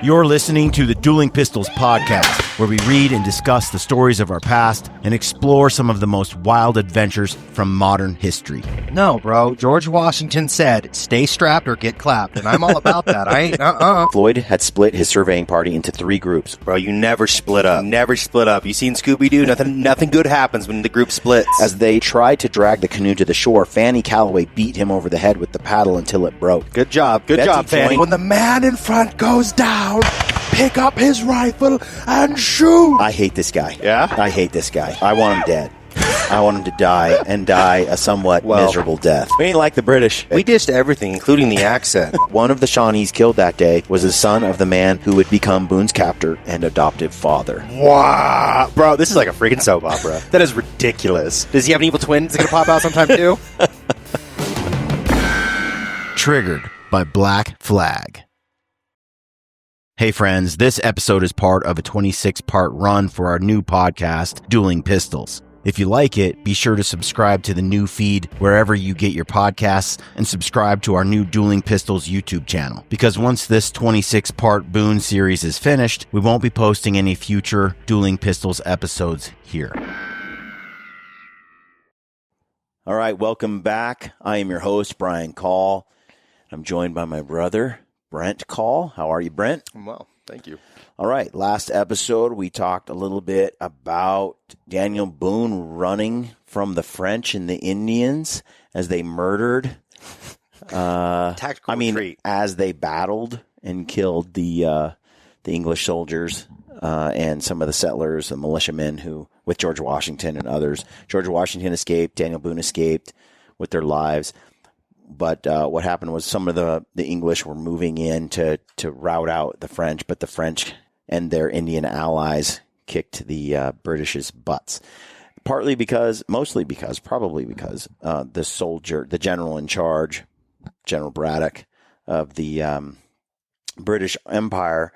You're listening to the Dueling Pistols podcast, where we read and discuss the stories of our past and explore some of the most wild adventures from modern history. No, bro. George Washington said, stay strapped or get clapped, and I'm all about that. I ain't, Floyd had split his surveying party into 3 groups. Bro, you never split up. Never split up. You seen Scooby-Doo? Nothing good happens when the group splits. As they tried to drag the canoe to the shore, Fanny Calloway beat him over the head with the paddle until it broke. Good job, Fanny. When the man in front goes down, pick up his rifle and shoot. I hate this guy. Yeah? I hate this guy. I want him dead. I want him to die, and die a somewhat miserable death. We ain't like the British. We dissed everything, including the accent. One of the Shawnees killed that day was the son of the man who would become Boone's captor and adoptive father. Wow. Bro, this is like a freaking soap opera. That is ridiculous. Does he have an evil twin that's going to pop out sometime too? Triggered by Black Flag. Hey friends, this episode is part of a 26-part run for our new podcast, Dueling Pistols. If you like it, be sure to subscribe to the new feed wherever you get your podcasts and subscribe to our new Dueling Pistols YouTube channel. Because once this 26-part Boone series is finished, we won't be posting any future Dueling Pistols episodes here. All right, welcome back. I am your host, Bryan Call. I'm joined by my brother, Brent Call. How are you, Brent? I'm well, thank you. All right, last episode we talked a little bit about Daniel Boone running from the French and the Indians as they murdered. Tactical retreat. As they battled and killed the English soldiers and some of the settlers and militiamen who, with George Washington and others. George Washington escaped. Daniel Boone escaped with their lives. But what happened was some of the English were moving in to rout out the French, but the French and their Indian allies kicked the British's butts. Probably because the general in charge, General Braddock of the British Empire,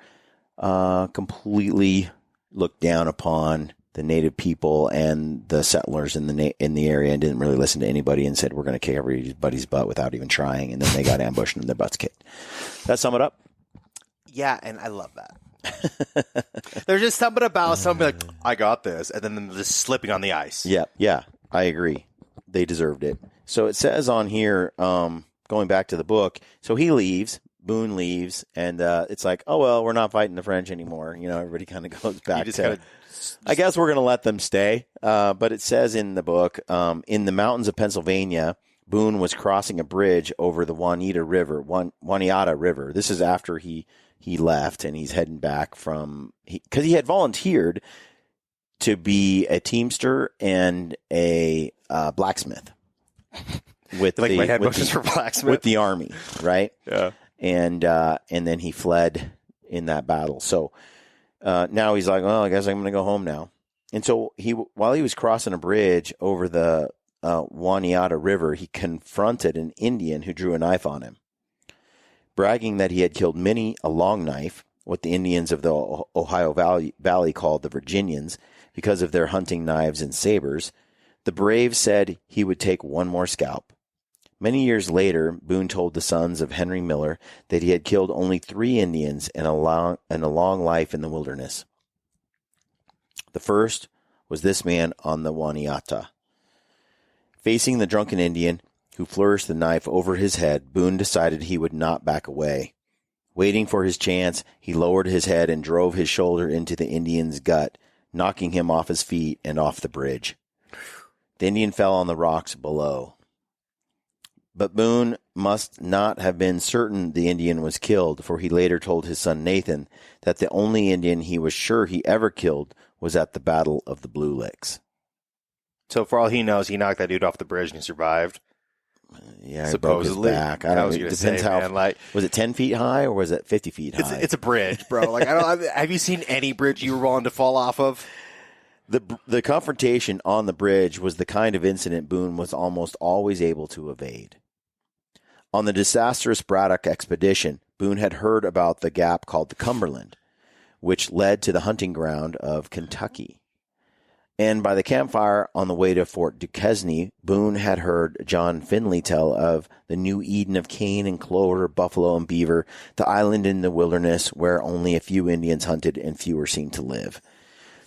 completely looked down upon the native people and the settlers in the area and didn't really listen to anybody and said, we're going to kick everybody's butt without even trying. And then they got ambushed and their butts kicked. That sum it up? Yeah, and I love that. There's just something about somebody like, I got this, and then them just slipping on the ice. Yeah, I agree. They deserved it. So it says on here, going back to the book, so he leaves, Boone leaves, and it's like, oh, well, we're not fighting the French anymore. You know, everybody kind of goes back to, I guess we're going to let them stay. But it says in the book, in the mountains of Pennsylvania, Boone was crossing a bridge over the Waniata River. This is after he left, and he's heading back from, because he had volunteered to be a teamster and a blacksmith with the army, right? Yeah. And then he fled in that battle. So now he's like, well, I guess I'm going to go home now. And so while he was crossing a bridge over the Waniata River, he confronted an Indian who drew a knife on him, bragging that he had killed many a long knife, what the Indians of the Ohio Valley called the Virginians, because of their hunting knives and sabers. The brave said he would take one more scalp. Many years later, Boone told the sons of Henry Miller that he had killed only 3 Indians in a long life in the wilderness. The first was this man on the Waniata. Facing the drunken Indian, who flourished the knife over his head, Boone decided he would not back away. Waiting for his chance, he lowered his head and drove his shoulder into the Indian's gut, knocking him off his feet and off the bridge. The Indian fell on the rocks below. But Boone must not have been certain the Indian was killed, for he later told his son Nathan that the only Indian he was sure he ever killed was at the Battle of the Blue Licks. So for all he knows, he knocked that dude off the bridge and he survived. Yeah, he broke his back. I don't know. It depends was it 10 feet high or was it 50 feet high? It's a bridge, bro. Like have you seen any bridge you were willing to fall off of? The confrontation on the bridge was the kind of incident Boone was almost always able to evade. On the disastrous Braddock expedition, Boone had heard about the gap called the Cumberland, which led to the hunting ground of Kentucky. And by the campfire on the way to Fort Duquesne, Boone had heard John Finley tell of the new Eden of cane and clover, buffalo and beaver, the island in the wilderness where only a few Indians hunted and fewer seemed to live.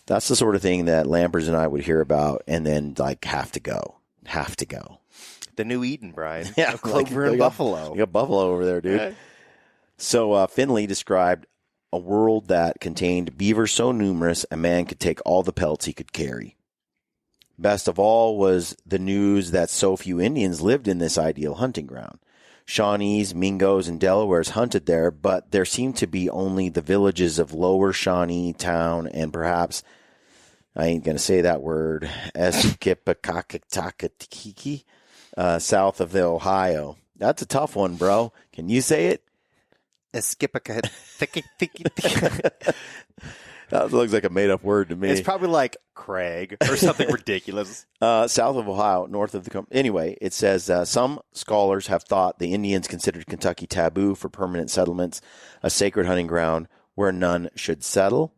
That's the sort of thing that Lampers and I would hear about and then like have to go. The new Eden, Brian. Yeah, Clover like, and buffalo. You got buffalo over there, dude. Yeah. So Finley described a world that contained beavers so numerous a man could take all the pelts he could carry. Best of all was the news that so few Indians lived in this ideal hunting ground. Shawnees, Mingos, and Delawares hunted there, but there seemed to be only the villages of Lower Shawnee Town and perhaps, I ain't going to say that word, Eskipakakatakatiki, south of the Ohio. That's a tough one, bro. Can you say it? That looks like a made-up word to me. It's probably like Craig or something ridiculous. South of Ohio, north of the... Anyway, it says, some scholars have thought the Indians considered Kentucky taboo for permanent settlements, a sacred hunting ground where none should settle.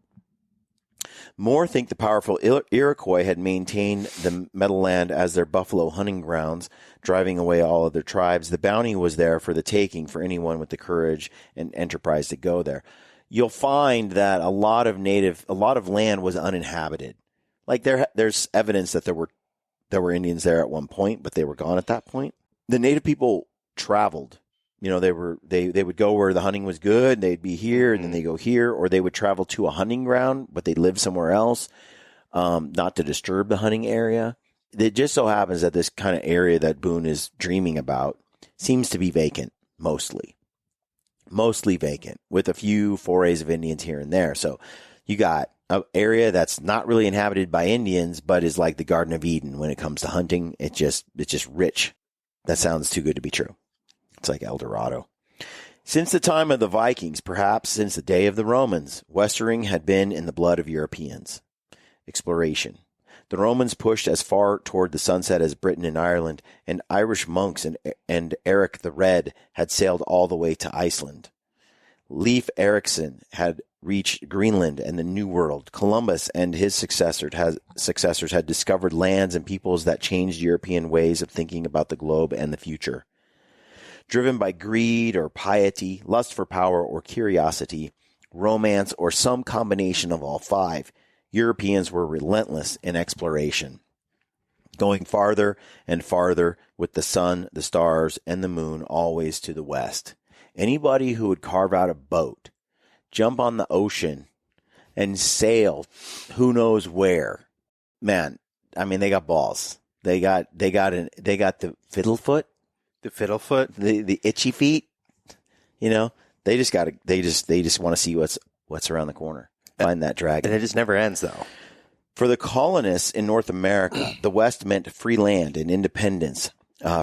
More think the powerful Iroquois had maintained the Meadowland as their buffalo hunting grounds, driving away all other tribes. The bounty was there for the taking for anyone with the courage and enterprise to go there. You'll find that a lot of land was uninhabited. Like there's evidence that there were Indians there at one point, but they were gone at that point. The native people traveled. You know, they would go where the hunting was good. They'd be here, and then they go here, or they would travel to a hunting ground, but they'd live somewhere else, not to disturb the hunting area. It just so happens that this kind of area that Boone is dreaming about seems to be vacant, mostly vacant, with a few forays of Indians here and there. So you got an area that's not really inhabited by Indians, but is like the Garden of Eden when it comes to hunting. It's just rich. That sounds too good to be true. It's like El Dorado. Since the time of the Vikings, perhaps since the day of the Romans, westering had been in the blood of Europeans. Exploration. The Romans pushed as far toward the sunset as Britain and Ireland, and Irish monks and Eric the Red had sailed all the way to Iceland. Leif Erikson had reached Greenland and the New World. Columbus and his successors had discovered lands and peoples that changed European ways of thinking about the globe and the future. Driven by greed or piety, lust for power or curiosity, romance, or some combination of all five, Europeans were relentless in exploration, going farther and farther with the sun, the stars, and the moon always to the west. Anybody who would carve out a boat, jump on the ocean, and sail who knows where, man, I mean, they got balls. They got the fiddlefoot. The fiddlefoot, the itchy feet, you know, they just want to see what's around the corner. Find that dragon. And it just never ends, though. For the colonists in North America, the West meant free land and independence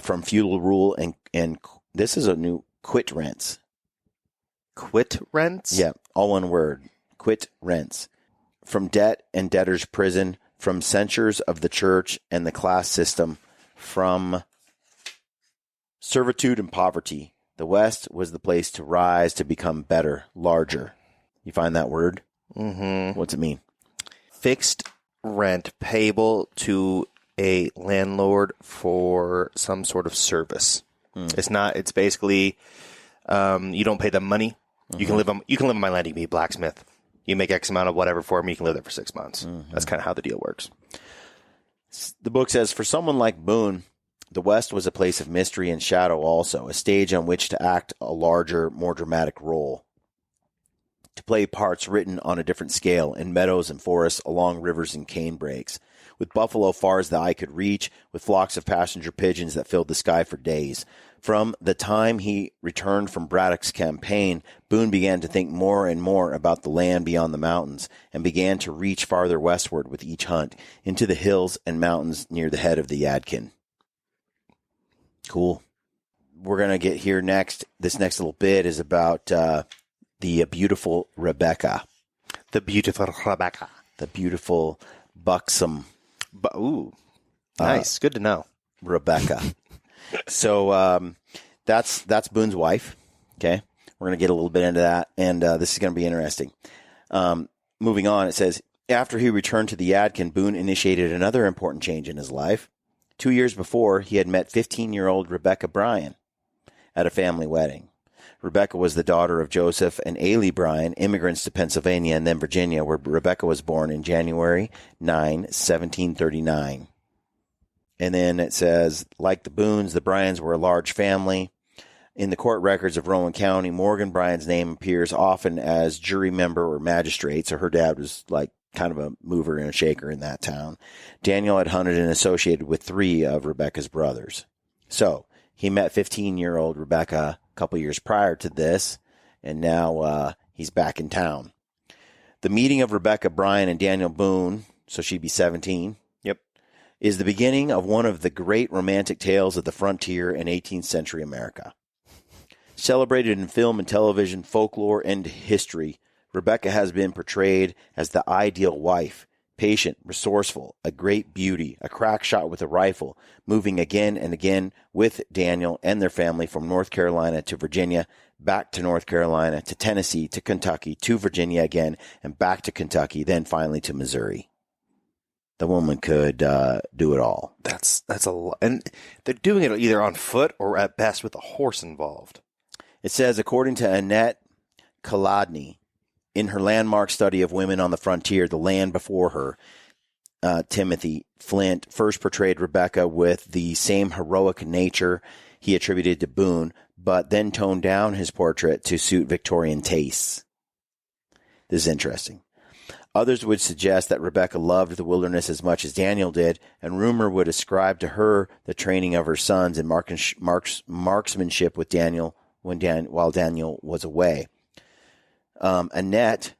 from feudal rule, and this is a new quit rents. Quit rents? Yeah, all one word. Quit rents. From debt and debtor's prison, from censures of the church and the class system, from servitude and poverty. The West was the place to rise, to become better, larger. You find that word? Mm-hmm. What's it mean? Fixed rent payable to a landlord for some sort of service. It's basically, you don't pay them money. You can live on my land. You can be a blacksmith. You make X amount of whatever for me. You can live there for 6 months. That's kind of how the deal works. The book says, for someone like Boone, the West was a place of mystery and shadow also, a stage on which to act a larger, more dramatic role, to play parts written on a different scale in meadows and forests, along rivers and cane brakes, with buffalo far as the eye could reach, with flocks of passenger pigeons that filled the sky for days. From the time he returned from Braddock's campaign, Boone began to think more and more about the land beyond the mountains, and began to reach farther westward with each hunt, into the hills and mountains near the head of the Yadkin. Cool. We're going to get here next. This next little bit is about the beautiful Rebecca. The beautiful Rebecca. The beautiful, buxom. Ooh, nice. Good to know. Rebecca. So that's Boone's wife. Okay. We're going to get a little bit into that, and this is going to be interesting. Moving on, it says, After he returned to the Yadkin, Boone initiated another important change in his life. 2 years before, he had met 15-year-old Rebecca Bryan at a family wedding. Rebecca was the daughter of Joseph and Ailey Bryan, immigrants to Pennsylvania and then Virginia, where Rebecca was born in January 9, 1739. And then it says, like the Boones, the Bryans were a large family. In the court records of Rowan County, Morgan Bryan's name appears often as jury member or magistrate, so her dad was like kind of a mover and a shaker in that town. Daniel had hunted and associated with 3 of Rebecca's brothers. So he met 15-year-old Rebecca a couple years prior to this, and now he's back in town. The meeting of Rebecca Bryan and Daniel Boone, so she'd be 17, is the beginning of one of the great romantic tales of the frontier in 18th century America. Celebrated in film and television, folklore, and history, Rebecca has been portrayed as the ideal wife, patient, resourceful, a great beauty, a crack shot with a rifle, moving again and again with Daniel and their family from North Carolina to Virginia, back to North Carolina, to Tennessee, to Kentucky, to Virginia again, and back to Kentucky, then finally to Missouri. The woman could do it all. That's a lot. And they're doing it either on foot or at best with a horse involved. It says, according to Annette Kolodny, in her landmark study of women on the frontier, The Land Before Her, Timothy Flint first portrayed Rebecca with the same heroic nature he attributed to Boone, but then toned down his portrait to suit Victorian tastes. This is interesting. Others would suggest that Rebecca loved the wilderness as much as Daniel did, and rumor would ascribe to her the training of her sons in marksmanship with Daniel while Daniel was away. Annette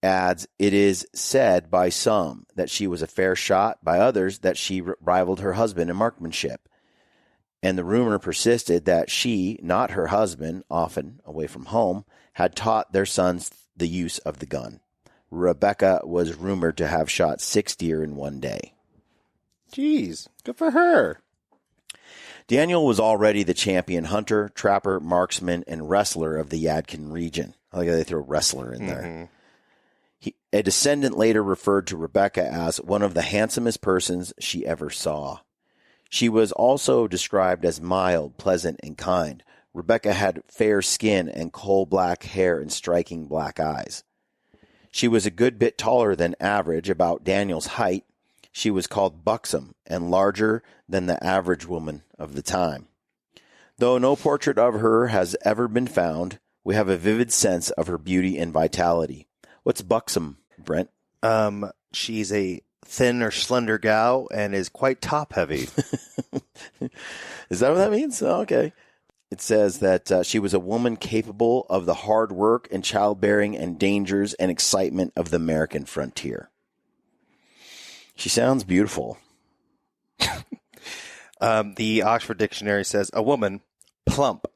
adds, it is said by some that she was a fair shot, by others that she rivaled her husband in marksmanship. And the rumor persisted that she, not her husband, often away from home, had taught their sons the use of the gun. Rebecca was rumored to have shot 6 deer in one day. Jeez, good for her. Daniel was already the champion hunter, trapper, marksman, and wrestler of the Yadkin region. I like how they throw wrestler in there. A descendant later referred to Rebecca as one of the handsomest persons she ever saw. She was also described as mild, pleasant, and kind. Rebecca had fair skin and coal-black hair and striking black eyes. She was a good bit taller than average, about Daniel's height. She was called buxom and larger than the average woman of the time. Though no portrait of her has ever been found, we have a vivid sense of her beauty and vitality. What's buxom, Brent? She's a thin or slender gal and is quite top-heavy. Is that what that means? Oh, okay. It says that she was a woman capable of the hard work and childbearing and dangers and excitement of the American frontier. She sounds beautiful. The Oxford Dictionary says, a woman, plump,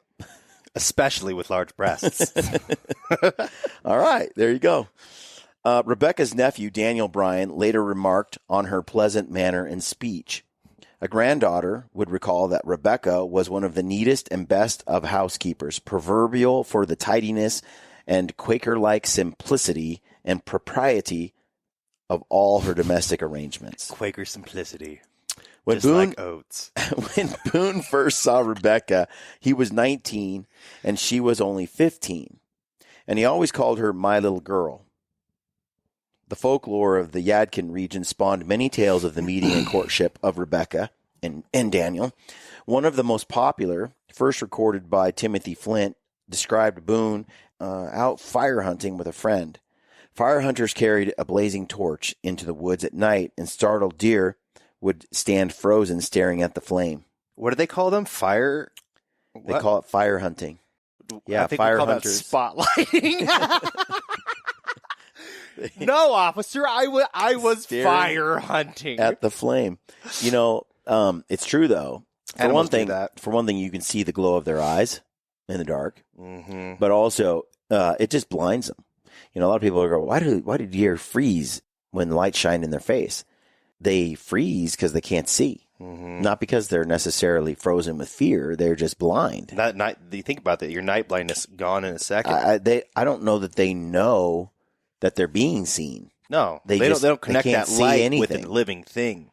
especially with large breasts. All right, there you go. Rebecca's nephew, Daniel Bryan, later remarked on her pleasant manner and speech. A granddaughter would recall that Rebecca was one of the neatest and best of housekeepers, proverbial for the tidiness and Quaker-like simplicity and propriety of all her domestic arrangements. Quaker simplicity. When Just Boone, like oats. When Boone first saw Rebecca, he was 19 and she was only 15. And he always called her my little girl. The folklore of the Yadkin region spawned many tales of the meeting and courtship of Rebecca and Daniel. One of the most popular, first recorded by Timothy Flint, described Boone out fire hunting with a friend. Fire hunters carried a blazing torch into the woods at night, and startled deer would stand frozen staring at the flame. What do they call them? Fire? They call it fire hunting. Yeah, I think fire we call hunters. that spotlighting. No, officer, I was Staring fire hunting. At the flame. You know, it's true, though. For one thing, you can see the glow of their eyes in the dark. Mm-hmm. But also, it just blinds them. You know, a lot of people go, why do deer freeze when the light shine in their face? They freeze because they can't see. Mm-hmm. Not because they're necessarily frozen with fear. They're just blind. That night, you think about that, your night blindness gone in a second. I don't know that they know that they're being seen. No, They they just- don't they connect can't that see light anything. with a living thing.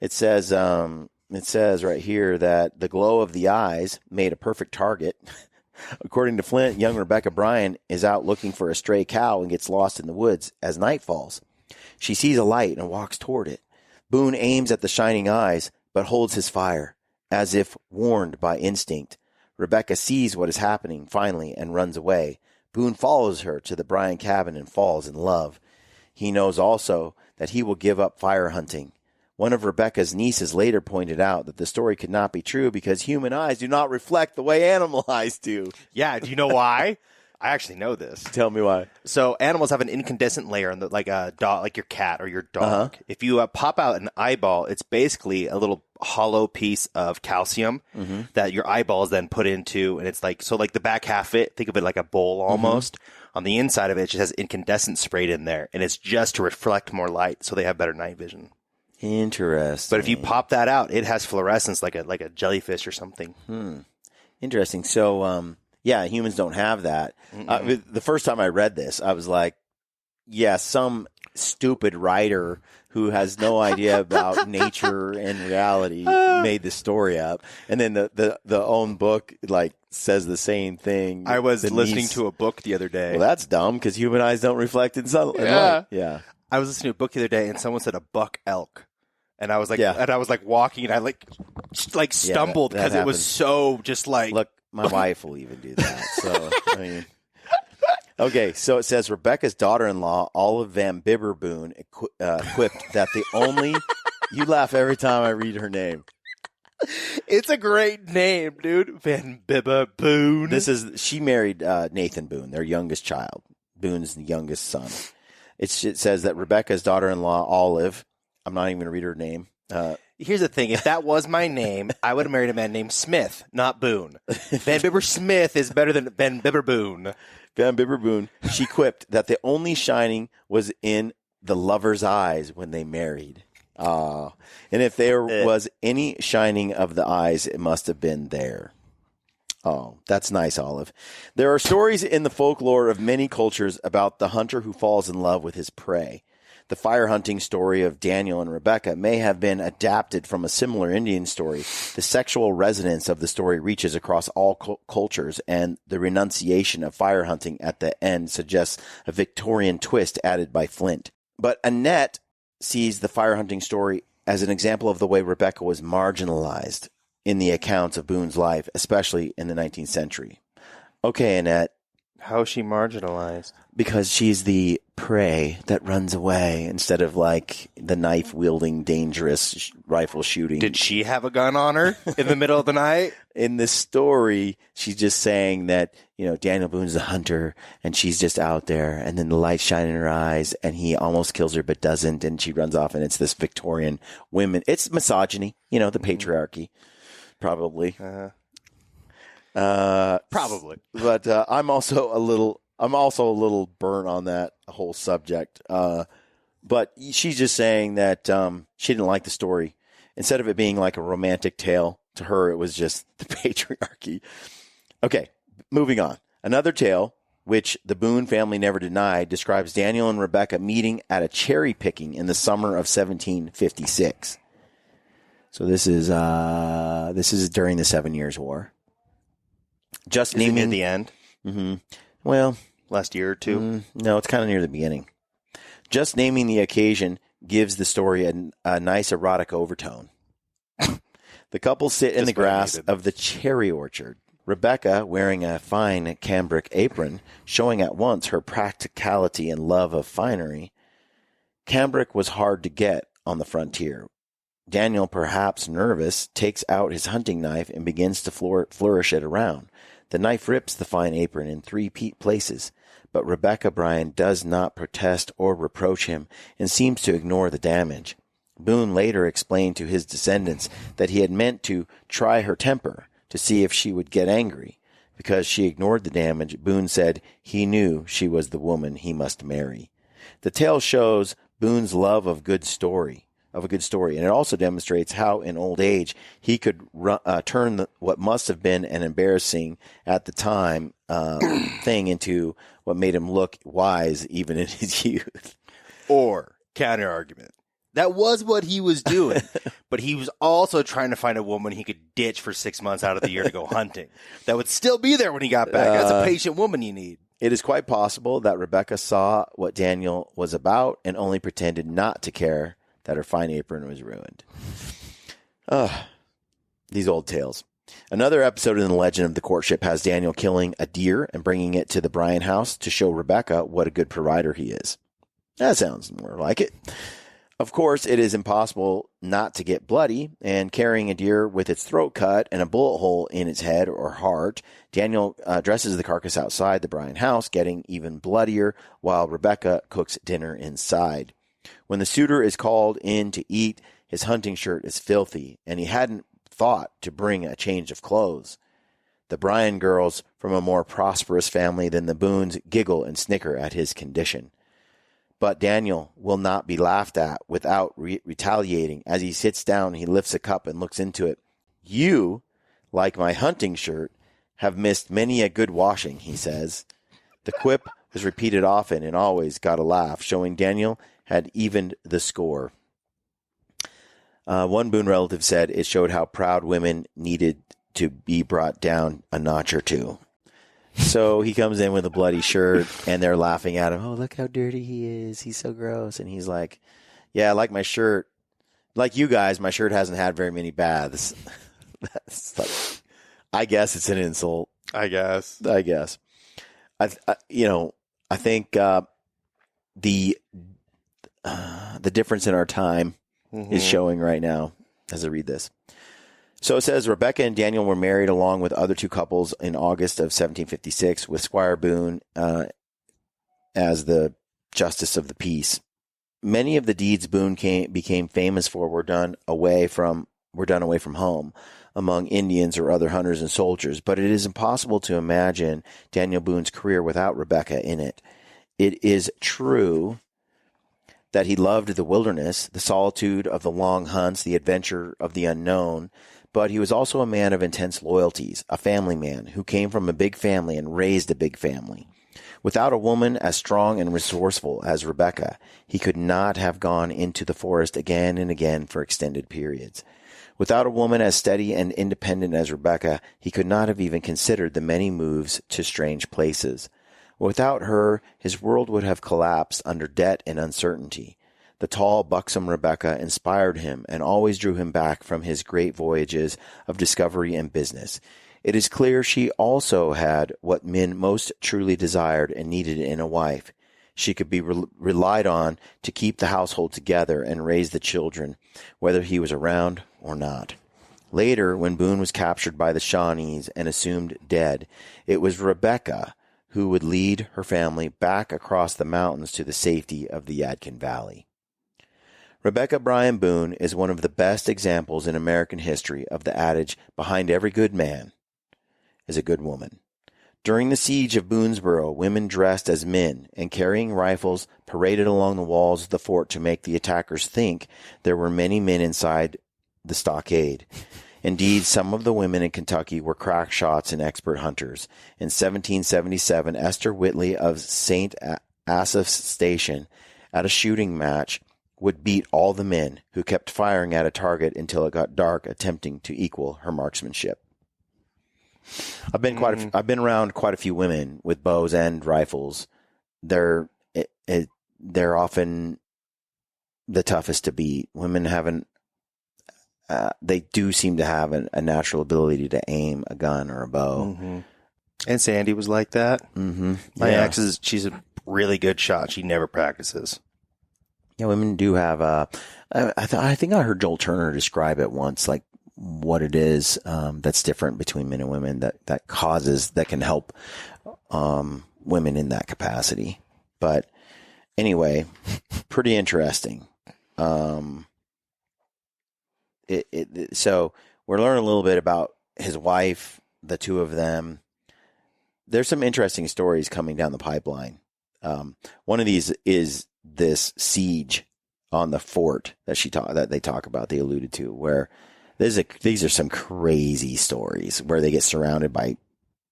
It says right here that the glow of the eyes made a perfect target. According to Flint, young Rebecca Bryan is out looking for a stray cow and gets lost in the woods as night falls. She sees a light and walks toward it. Boone aims at the shining eyes, but holds his fire, as if warned by instinct. Rebecca sees what is happening finally and runs away. Boone follows her to the Bryan cabin and falls in love. He knows also that he will give up fire hunting. One of Rebecca's nieces later pointed out that the story could not be true because human eyes do not reflect the way animal eyes do. Yeah, do you know why? I actually know this. Tell me why. So animals have an incandescent layer in like a dog, like your cat or your dog. If you pop out an eyeball, it's basically a little hollow piece of calcium that your eyeballs then put into, and it's like the back half of it. Think of it like a bowl almost. On the inside of it, it just has incandescent sprayed in there, and it's just to reflect more light, so they have better night vision. Interesting. But if you pop that out, it has fluorescence like a jellyfish or something. Interesting. So, yeah, humans don't have that. The first time I read this, I was like, yeah, some stupid writer who has no idea about nature and reality made this story up. And then the own book like says the same thing. I was listening to a book the other day. Well, that's dumb because human eyes don't reflect in sunlight. Yeah. Yeah. I was listening to a book the other day, and someone said a buck elk. And I was like, Yeah. and I was like walking, and I like stumbled that because it was happens. so just like. Look, my wife will even do that. So, I mean, okay. So it says Rebecca's daughter-in-law, Olive Van Bibber Boone, quipped that the only. You laugh every time I read her name. It's a great name, dude. Van Bibber Boone. She married Nathan Boone, their youngest child, Boone's youngest son. It says that Rebecca's daughter-in-law, Olive. I'm not even going to read her name. Here's the thing. If that was my name, I would have married a man named Smith, not Boone. Van Bibber Smith is better than Van Bibber Boone. Van Bibber Boone. She quipped that the only shining was in the lover's eyes when they married. And if there was any shining of the eyes, it must have been there. Oh, that's nice, Olive. There are stories in the folklore of many cultures about the hunter who falls in love with his prey. The fire hunting story of Daniel and Rebecca may have been adapted from a similar Indian story. The sexual resonance of the story reaches across all cultures, and the renunciation of fire hunting at the end suggests a Victorian twist added by Flint. But Annette sees the fire hunting story as an example of the way Rebecca was marginalized in the accounts of Boone's life, especially in the 19th century. Okay, Annette. How is she marginalized? Because she's the prey that runs away instead of like the knife-wielding, dangerous rifle shooting. Did she have a gun on her in the middle of the night? In this story, she's just saying that, Daniel Boone's the hunter and she's just out there and then the light's shining in her eyes and he almost kills her but doesn't and she runs off and it's this Victorian women. It's misogyny, the patriarchy, probably. Probably. But I'm also a little burnt on that whole subject. But she's just saying that she didn't like the story. Instead of it being like a romantic tale, to her it was just the patriarchy. Okay, moving on. Another tale, which the Boone family never denied, describes Daniel and Rebecca meeting at a cherry picking in the summer of 1756. So this is during the 7 Years' War. Just Is it naming near the end? Mm-hmm. Well, Last year or two? no, it's kind of near the beginning. Just naming the occasion gives the story a nice erotic overtone. The couple sit in the grass of the cherry orchard. Rebecca, wearing a fine cambric apron, showing at once her practicality and love of finery. Cambric was hard to get on the frontier. Daniel, perhaps nervous, takes out his hunting knife and begins to flourish it around. The knife rips the fine apron in 3 places, but Rebecca Bryan does not protest or reproach him and seems to ignore the damage. Boone later explained to his descendants that he had meant to try her temper to see if she would get angry. Because she ignored the damage, Boone said he knew she was the woman he must marry. The tale shows Boone's love of a good story, and it also demonstrates how, in old age, he could turn what must have been an embarrassing at the time thing into what made him look wise even in his youth. Or, counter argument, that was what he was doing, but he was also trying to find a woman he could ditch for 6 months out of the year to go hunting. That would still be there when he got back. That's a patient woman you need. It is quite possible that Rebecca saw what Daniel was about and only pretended not to care that her fine apron was ruined. These old tales. Another episode in the legend of the courtship has Daniel killing a deer and bringing it to the Bryan house to show Rebecca what a good provider he is. That sounds more like it. Of course, it is impossible not to get bloody, and carrying a deer with its throat cut and a bullet hole in its head or heart, Daniel dresses the carcass outside the Bryan house, getting even bloodier, while Rebecca cooks dinner inside. When the suitor is called in to eat, his hunting shirt is filthy, and he hadn't thought to bring a change of clothes. The Bryan girls from a more prosperous family than the Boones giggle and snicker at his condition. But Daniel will not be laughed at without retaliating. As he sits down, he lifts a cup and looks into it. You, like my hunting shirt, have missed many a good washing, he says. The quip was repeated often and always got a laugh, showing Daniel had evened the score. One Boone relative said it showed how proud women needed to be brought down a notch or two. So he comes in with a bloody shirt, and they're laughing at him. Oh, look how dirty he is. He's so gross. And he's like, yeah, like my shirt. Like you guys, my shirt hasn't had very many baths. That's like, I guess it's an insult. I guess. I think the difference in our time is showing right now as I read this. So it says Rebecca and Daniel were married along with other two couples in August of 1756 with Squire Boone as the justice of the peace. Many of the deeds Boone became famous for were done away from home among Indians or other hunters and soldiers, but it is impossible to imagine Daniel Boone's career without Rebecca in it. It is true that he loved the wilderness, the solitude of the long hunts, the adventure of the unknown, but he was also a man of intense loyalties, a family man who came from a big family and raised a big family. Without a woman as strong and resourceful as Rebecca, he could not have gone into the forest again and again for extended periods. Without a woman as steady and independent as Rebecca, he could not have even considered the many moves to strange places. Without her, his world would have collapsed under debt and uncertainty. The tall, buxom Rebecca inspired him and always drew him back from his great voyages of discovery and business. It is clear she also had what men most truly desired and needed in a wife. She could be relied on to keep the household together and raise the children, whether he was around or not. Later, when Boone was captured by the Shawnees and assumed dead, it was Rebecca who would lead her family back across the mountains to the safety of the Yadkin Valley. Rebecca Bryan Boone is one of the best examples in American history of the adage, behind every good man is a good woman. During the siege of Boonesboro, women dressed as men and carrying rifles paraded along the walls of the fort to make the attackers think there were many men inside the stockade. Indeed, some of the women in Kentucky were crack shots and expert hunters. In 1777, Esther Whitley of St. Asaph's Station, at a shooting match, would beat all the men, who kept firing at a target until it got dark, attempting to equal her marksmanship. I've been around quite a few women with bows and rifles. They're often the toughest to beat. Women haven't. They do seem to have a natural ability to aim a gun or a bow. Mm-hmm. And Sandy was like that. Mm-hmm. My ex she's a really good shot. She never practices. Yeah, women do have I think I heard Joel Turner describe it once, like what it is that's different between men and women that can help women in that capacity. But anyway, pretty interesting. So we're learning a little bit about his wife, the two of them. There's some interesting stories coming down the pipeline. One of these is this siege on the fort that they talk about, they alluded to, where these are some crazy stories where they get surrounded by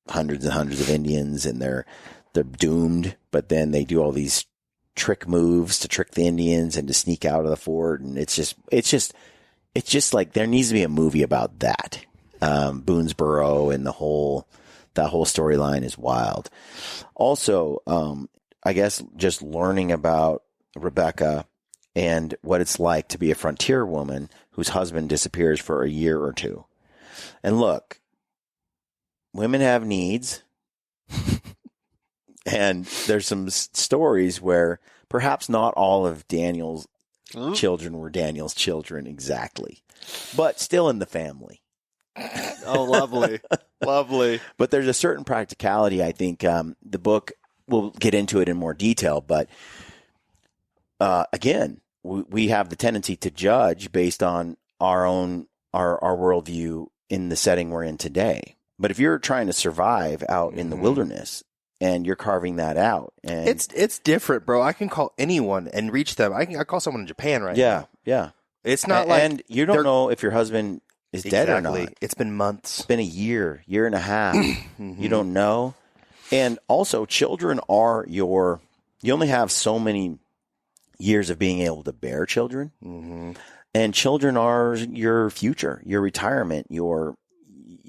hundreds and hundreds of Indians and they're doomed, but then they do all these trick moves to trick the Indians and to sneak out of the fort. And it's just like there needs to be a movie about that. Boonesboro and that whole storyline is wild. Also, I guess just learning about Rebecca and what it's like to be a frontier woman whose husband disappears for a year or two. And look, women have needs. And there's some stories where perhaps not all of Daniel's children were Daniel's children exactly, but still in the family. Oh, lovely. Lovely. But there's a certain practicality. I think the book, we'll get into it in more detail, but again, we have the tendency to judge based on our worldview in the setting we're in today. But if you're trying to survive out in the wilderness and you're carving that out, and it's different, bro. I can call anyone and reach them. I call someone in Japan right now. Yeah. It's not and you don't know if your husband is dead or not. It's been months. It's been a year and a half. You don't know. And also, children are you only have so many years of being able to bear children. Mm-hmm. And children are your future, your retirement,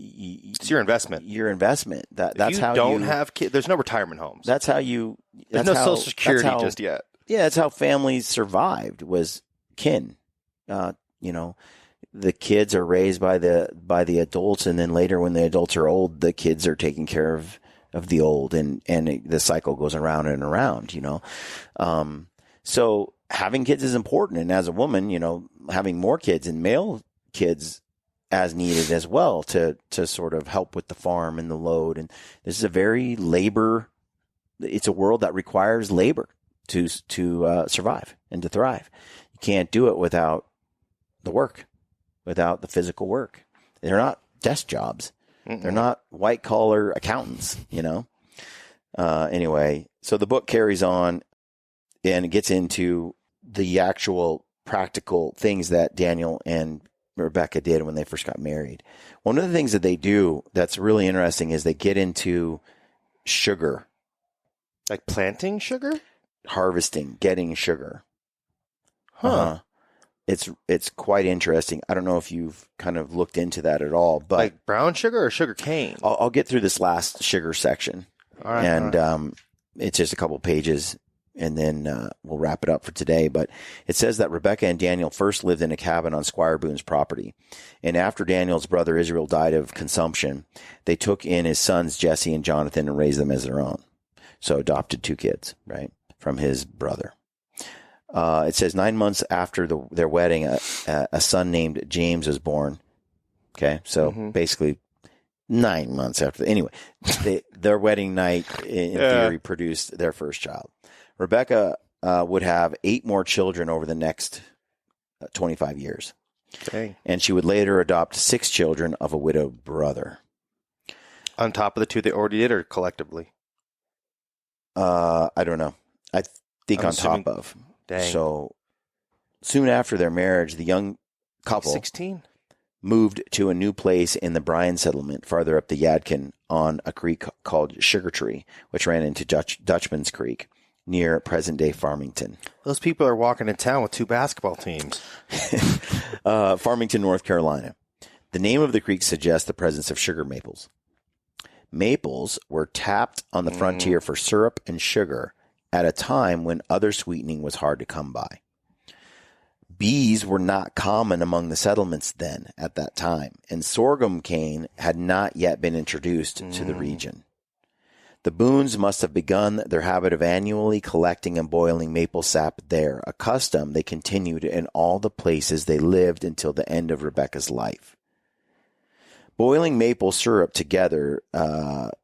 it's your investment. Your investment. That's how you don't have kids. There's no retirement homes. That's how you. There's no Social Security just yet. Yeah, that's how families survived. Was kin. The kids are raised by the adults, and then later, when the adults are old, the kids are taking care of the old, and the cycle goes around and around. So having kids is important, and as a woman, having more kids and male kids as needed as well to sort of help with the farm and the load. And this is a very it's a world that requires labor to survive and to thrive. You can't do it without the work, without the physical work. They're not desk jobs. Mm-mm. They're not white collar accountants, Anyway, so the book carries on and it gets into the actual practical things that Daniel and Rebecca did when they first got married. One of the things that they do that's really interesting is they get into sugar. Like planting sugar? Harvesting, getting sugar. Huh. It's quite interesting. I don't know if you've kind of looked into that at all, but like brown sugar or sugar cane? I'll get through this last sugar section. All right. And it's just a couple pages, and then we'll wrap it up for today. But it says that Rebecca and Daniel first lived in a cabin on Squire Boone's property. And after Daniel's brother Israel died of consumption, they took in his sons Jesse and Jonathan and raised them as their own. So adopted 2 kids, right, from his brother. It says 9 months after their wedding, a son named James was born. Okay, so basically 9 months after. Anyway, their wedding night, in theory, produced their first child. Rebecca would have 8 more children over the next 25 years. Dang. And she would later adopt 6 children of a widowed brother. On top of the 2 they already did, or collectively? I don't know. I think on top of. Dang. So soon after their marriage, the young couple 16 moved to a new place in the Bryan settlement farther up the Yadkin on a creek called Sugar Tree, which ran into Dutchman's Creek near present-day Farmington. Those people are walking in town with 2 basketball teams. Farmington, North Carolina. The name of the creek suggests the presence of sugar maples. Maples were tapped on the frontier for syrup and sugar at a time when other sweetening was hard to come by. Bees were not common among the settlements then at that time, and sorghum cane had not yet been introduced to the region. The Boones must have begun their habit of annually collecting and boiling maple sap there, a custom they continued in all the places they lived until the end of Rebecca's life. Boiling maple syrup together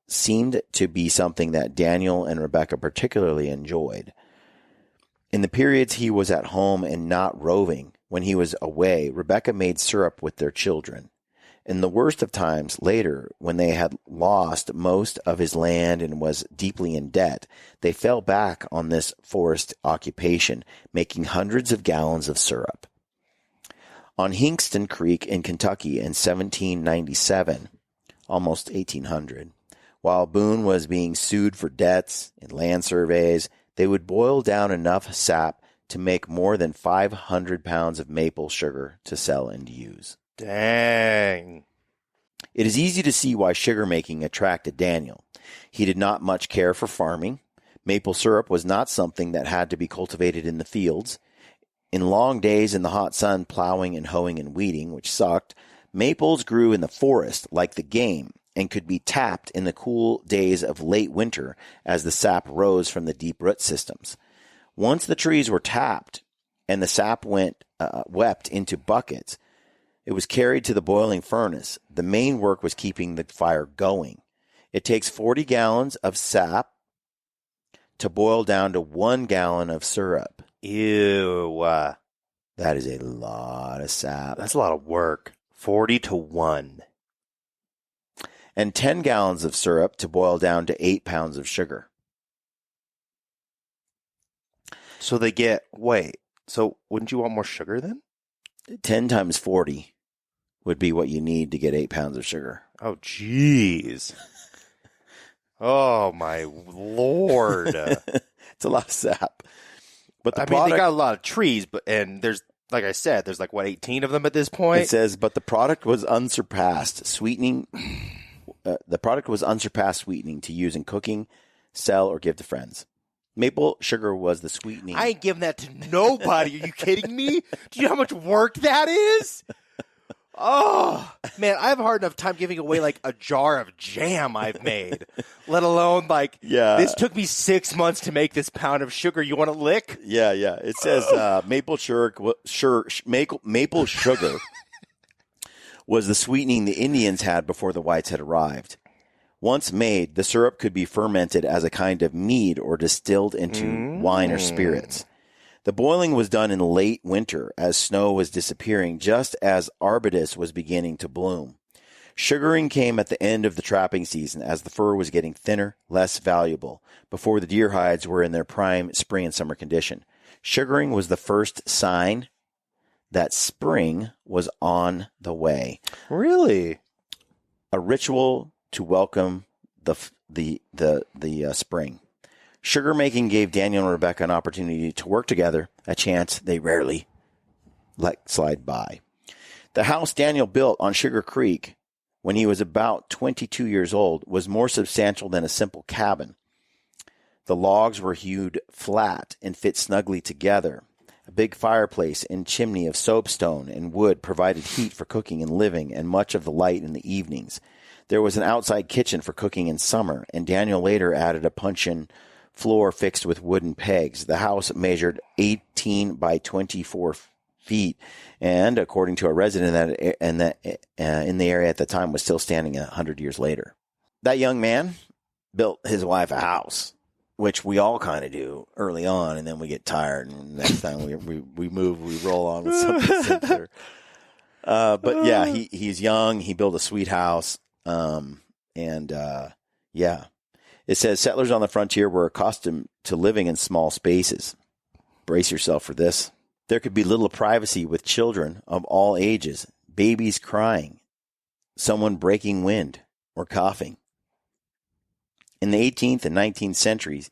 seemed to be something that Daniel and Rebecca particularly enjoyed. In the periods he was at home and not roving, when he was away, Rebecca made syrup with their children. In the worst of times, later, when they had lost most of his land and was deeply in debt, they fell back on this forest occupation, making hundreds of gallons of syrup. On Hinkston Creek in Kentucky in 1797, almost 1800, while Boone was being sued for debts and land surveys, They would boil down enough sap to make more than 500 pounds of maple sugar to sell and use. Dang. It is easy to see why sugar making attracted Daniel. He did not much care for farming. Maple syrup was not something that had to be cultivated in the fields. In long days in the hot sun, plowing and hoeing and weeding, which sucked, maples grew in the forest like the game and could be tapped in the cool days of late winter as the sap rose from the deep root systems. Once the trees were tapped and the sap wept into buckets, it was carried to the boiling furnace. The main work was keeping the fire going. It takes 40 gallons of sap to boil down to 1 gallon of syrup. Ew. That is a lot of sap. That's a lot of work. 40 to 1. And 10 gallons of syrup to boil down to 8 pounds of sugar. So so wouldn't you want more sugar then? 10 times 40 would be what you need to get 8 pounds of sugar. Oh, jeez. Oh, my Lord. It's a lot of sap. But they got a lot of trees, and there's, like I said, there's 18 of them at this point? It says, but the product was unsurpassed. The product was unsurpassed sweetening to use in cooking, sell, or give to friends. Maple sugar was the sweetening. I ain't giving that to nobody. Are you kidding me? Do you know how much work that is? Oh, man, I have a hard enough time giving away a jar of jam I've made, let alone this took me 6 months to make this pound of sugar. You want to lick? Yeah. It says maple sugar was the sweetening the Indians had before the whites had arrived. Once made, the syrup could be fermented as a kind of mead or distilled into wine or spirits. The boiling was done in late winter as snow was disappearing, just as arbutus was beginning to bloom. Sugaring came at the end of the trapping season as the fur was getting thinner, less valuable, before the deer hides were in their prime spring and summer condition. Sugaring was the first sign that spring was on the way. Really? A ritual to welcome the spring. Sugar making gave Daniel and Rebecca an opportunity to work together, a chance they rarely let slide by. The house Daniel built on Sugar Creek when he was about 22 years old was more substantial than a simple cabin. The logs were hewed flat and fit snugly together. A big fireplace and chimney of soapstone and wood provided heat for cooking and living and much of the light in the evenings. There was an outside kitchen for cooking in summer, and Daniel later added a puncheon floor fixed with wooden pegs. The house measured 18 by 24 feet, and according to a resident in the area at the time, was still standing 100 years later. That young man built his wife a house, which we all kind of do early on, and then we get tired, and next time we move, we roll on with something simpler. But yeah, he's young. He built a sweet house. It says settlers on the frontier were accustomed to living in small spaces. Brace yourself for this. There could be little privacy with children of all ages, babies crying, someone breaking wind or coughing. In the 18th and 19th centuries,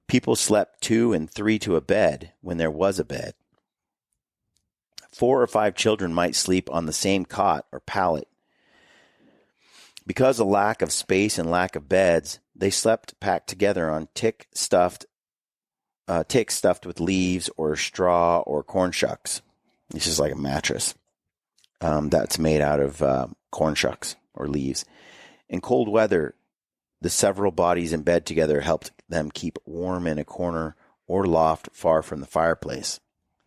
people slept 2 and 3 to a bed when there was a bed. 4 or 5 children might sleep on the same cot or pallet. Because of lack of space and lack of beds, they slept packed together on ticks stuffed with leaves or straw or corn shucks. This is like a mattress that's made out of corn shucks or leaves. In cold weather, the several bodies in bed together helped them keep warm in a corner or loft far from the fireplace.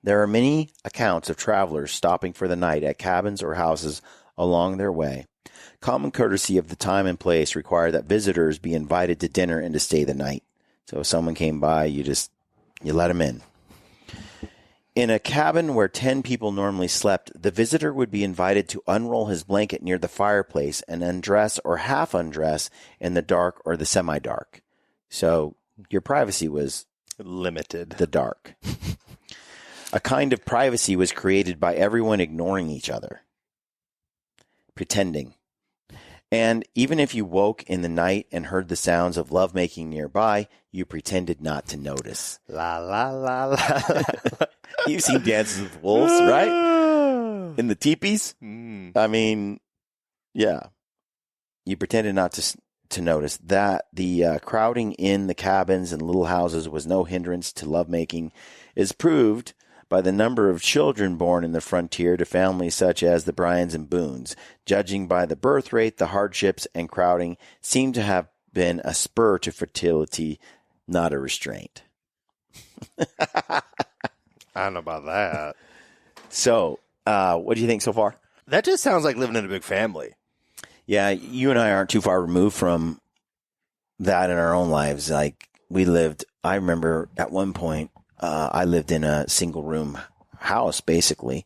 There are many accounts of travelers stopping for the night at cabins or houses along their way. Common courtesy of the time and place required that visitors be invited to dinner and to stay the night. So if someone came by, you let them in. In a cabin where 10 people normally slept, the visitor would be invited to unroll his blanket near the fireplace and undress or half undress in the dark or the semi-dark. So your privacy was limited. The dark. A kind of privacy was created by everyone ignoring each other, pretending. And even if you woke in the night and heard the sounds of lovemaking nearby, you pretended not to notice. La, la, la, la, la. You've seen Dances with Wolves, right? In the teepees? I mean, yeah. You pretended not to notice that the crowding in the cabins and little houses was no hindrance to lovemaking is proved by the number of children born in the frontier to families such as the Bryans and Boones. Judging by the birth rate, the hardships and crowding seem to have been a spur to fertility, not a restraint. I don't know about that. So, what do you think so far? That just sounds like living in a big family. Yeah, you and I aren't too far removed from that in our own lives. Like, I remember at one point, I lived in a single room house, basically.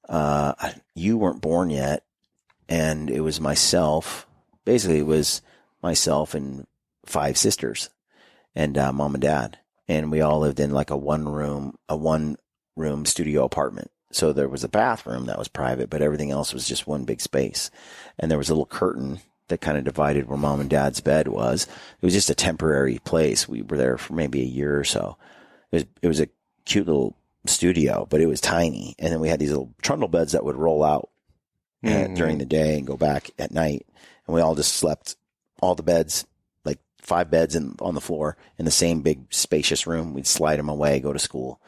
You weren't born yet, and it was myself. Basically, it was myself and 5 sisters and mom and dad. And we all lived in like a one room studio apartment. So there was a bathroom that was private, but everything else was just one big space. And there was a little curtain that kind of divided where mom and dad's bed was. It was just a temporary place. We were there for maybe a year or so. It was a cute little studio, but it was tiny. And then we had these little trundle beds that would roll out during the day and go back at night. And we all just slept, all the beds, like 5 beds on the floor in the same big spacious room. We'd slide them away, go to school.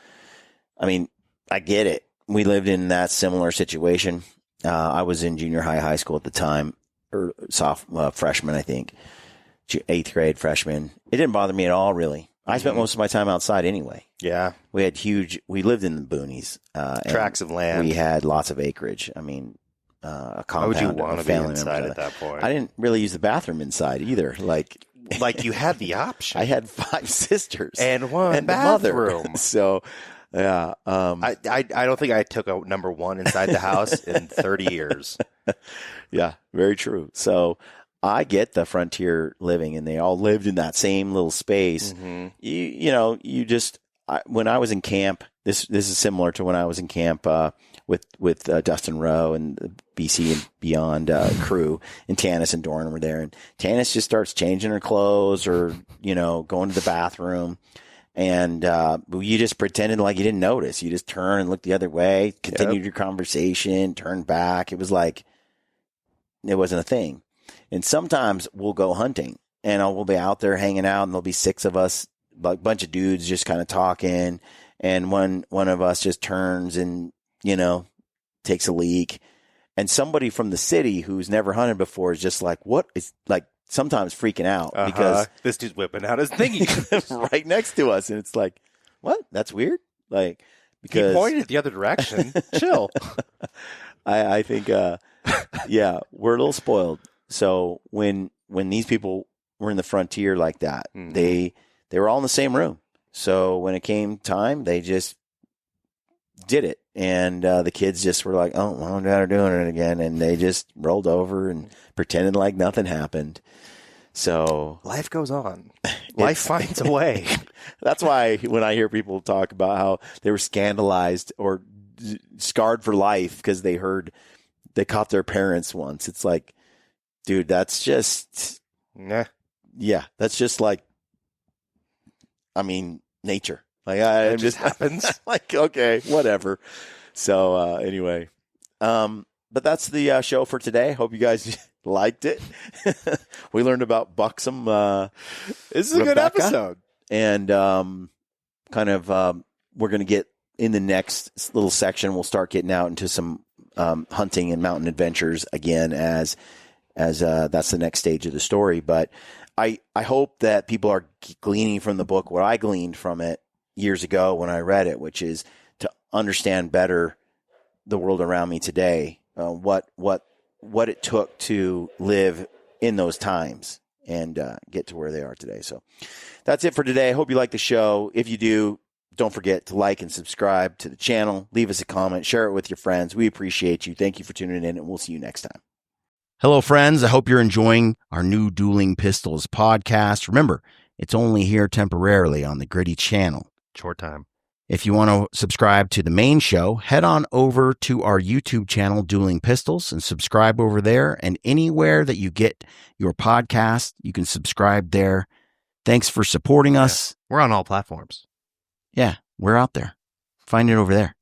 I mean, I get it. We lived in that similar situation. I was in junior high school at the time, or freshman, I think, 8th grade freshman. It didn't bother me at all, really. I spent most of my time outside anyway. Yeah. We lived in the boonies. Tracts of land. We had lots of acreage. I mean, a compound. Why would you want to be family inside members. at that point? I didn't really use the bathroom inside either. Like you had the option. I had 5 sisters. And one and bathroom. The mother. So, yeah. I don't think I took a number 1 inside the house in 30 years. Yeah, very true. So I get the frontier living, and they all lived in that same little space. When I was in camp, this is similar to when I was in camp with Dustin Rowe and the BC and Beyond crew, and Tanis and Doran were there, and Tanis just starts changing her clothes or going to the bathroom. And you just pretended like you didn't notice. You just turn and look the other way, continued your conversation, turned back. It was like it wasn't a thing. And sometimes we'll go hunting, and we'll be out there hanging out, and there'll be 6 of us, like a bunch of dudes just kind of talking. And one of us just turns and, takes a leak. And somebody from the city who's never hunted before is just like, what is, like, sometimes freaking out because this dude's whipping out his thingy right next to us. And it's like, what? That's weird. Like, because he pointed the other direction. Chill. I think, yeah, we're a little spoiled. So when these people were in the frontier like that, they were all in the same room. So when it came time, they just did it. And the kids just were like, oh, mom and dad are doing it again. And they just rolled over and pretended like nothing happened. So life goes on. Life finds a way. That's why when I hear people talk about how they were scandalized or scarred for life because they caught their parents once, it's like, dude, that's just, yeah, that's just like, I mean, nature. Like, it just happens. Like, okay, whatever. So, anyway, but that's the show for today. Hope you guys liked it. We learned about buxom. This is a good episode. And we're going to get in the next little section. We'll start getting out into some hunting and mountain adventures again as that's the next stage of the story. But I hope that people are gleaning from the book what I gleaned from it years ago when I read it, which is to understand better the world around me today, what it took to live in those times and get to where they are today. So that's it for today. I hope you like the show. If you do, don't forget to like and subscribe to the channel. Leave us a comment. Share it with your friends. We appreciate you. Thank you for tuning in, and we'll see you next time. Hello, friends. I hope you're enjoying our new Dueling Pistols podcast. Remember, it's only here temporarily on the Gritty channel. Short time. If you want to subscribe to the main show, head on over to our YouTube channel, Dueling Pistols, and subscribe over there. And anywhere that you get your podcast, you can subscribe there. Thanks for supporting us. We're on all platforms. Yeah, we're out there. Find it over there.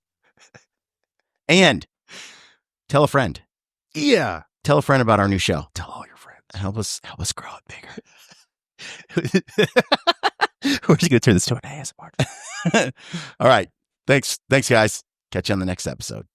And tell a friend. Yeah. Tell a friend about our new show. Tell all your friends. Help us grow it bigger. We're just going to turn this to an ASMR. All right. Thanks, guys. Catch you on the next episode.